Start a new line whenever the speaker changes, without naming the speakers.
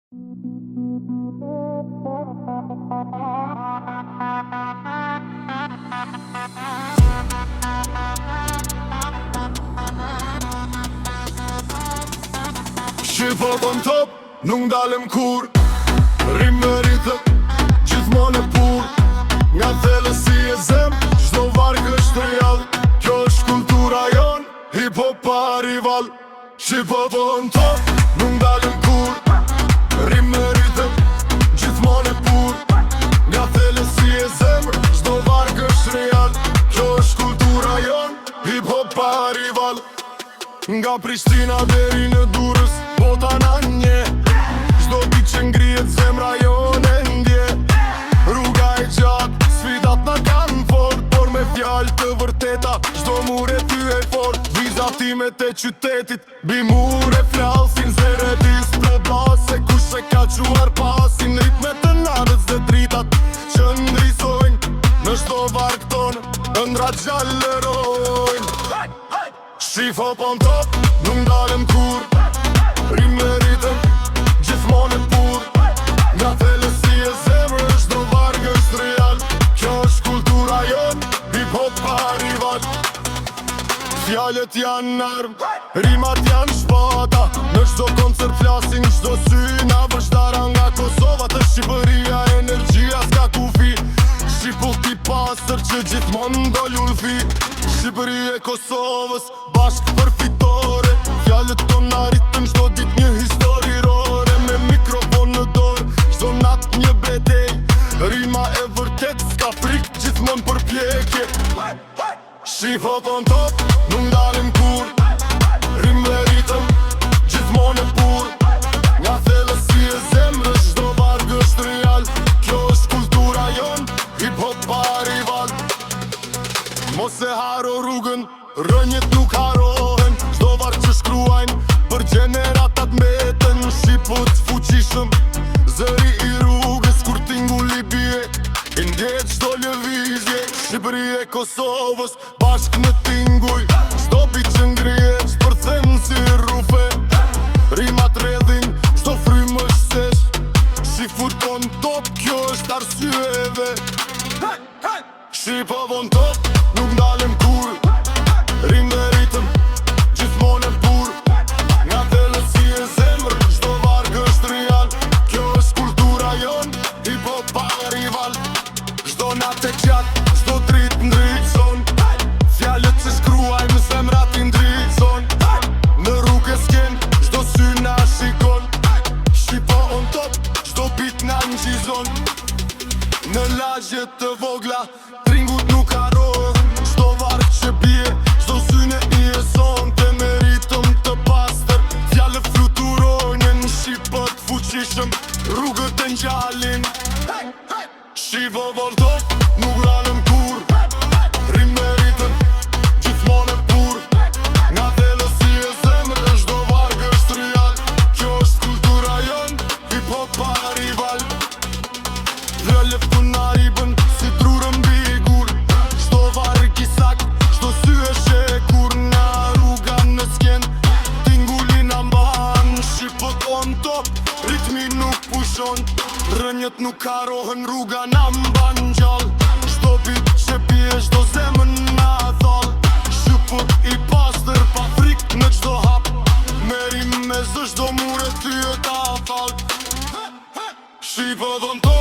Shqipot on top, nuk ndalem kur. Rim me ritëm, gjithmonë e pur. Nga thellës si e zem, çdo varg është real. Kjo është kultura jon, hip hop pa rival. Shqipot on top, nuk ndalem kur. Rim me ritëm, gjithmonë e pur. Nga thellës si e zem, çdo varg është real. Kjo është kultura jon, hip hop pa rival. Nga Prishtina deri në Durrës, bota na nje. Çdo ditë që ngrihet zemra jone ndje. Rruga e gjatë, sfidat na kanë fort. Por me fjalë të vërteta, çdo mur e ty e fort. Vizatimet e qytetit, bimur e flasin. Zere dis të base, kush e ka quar pasin. Ritme të nadës dhe dritat që ndrisojnë. Në çdo varg tonë, ëndra gjallërojnë. Shqip hop on top, nuk ndalem kur. Rim me ritëm, gjithmonë e pur. Nga thellës si e zemrë, çdo varg është real. Kjo është kultura jon, hip hop pa rival. Fjalët janë armë, rimat janë shpata. Në çdo koncert flasin, çdo sy na vështara. Nga Kosova të Shqipëria, energjia s'ka kufi. Shqipull t'i pastër që gjithmonë do lulfi. Shqipëri e Kosovës, bashkë për fitore. Fjalët tona rritën çdo ditë një historirore. Me mikrofon në dorë, çdo natë një betej. Rima e vërtet s'ka frikë, gjithmonë për pjekje. Shqip hop on top, nuk ndalem kur. Rim me ritëm, gjithmonë e pur. Nga thellës si e zemrës, çdo varg është real. Kjo është kultura jon, hip hop pa rival. Mos e haro rrugën, rënjet nuk harohen. Çdo varg që shkruajnë, për gjeneratat mbeten. Shqiput fuqishëm, zëri i rrugës. Kur tingulli bie, i ndjet çdo lëvizje. Shqipëri e Kosovës, bashkë në tinguj. Çdo bit që ngrihet, shpërthen si rrufe. Rimat redhin, çdo frymë është sesh. Shqiput on top, kjo është arsyeve. Shqip hop on top, nuk ndalem kur. Rim me ritëm, gjithmonë e pur. Nga thellës si e zemrë, çdo varg është real. Kjo është kultura jon, hip hop pa rival. Çdo natë e gjatë, çdo dritë ndritëson. Fjalët që shkruajmë në zemrat i ndritëson. Në rrugë s'ken, çdo sy na shikon. Shqipo on top, çdo bit na ngjizon. Në lagjet të vogla, tringut nuk harohen. Çdo varg që bie, çdo syne i e son. Te me ritëm të pastër, fjallë fluturojnë. Në Shqipët fuqishëm, rrugët e ngjallin. Shqip hop on top, nuk ndalem kur. Rim me ritëm, gjithmonë e pur. Nga thellës si e zemrë, çdo varg është real. Kjo është kultura jon, hip hop pa rival. Dhe leftu na i bën si trurën mbi gur. Çdo varg i sakt, çdo sy e shekur. Nga rruga në sken, tingulli na mban. Shqipët on top, ritmi nuk pushon. Rënjet nuk harohen, rruga na mban gjall. Çdo bit që bie, çdo zemën na thall. Shqipët i pastër, pa frikë në çdo hap. Merim me zë, çdo mur e ty e ta fal. Shqipët on top.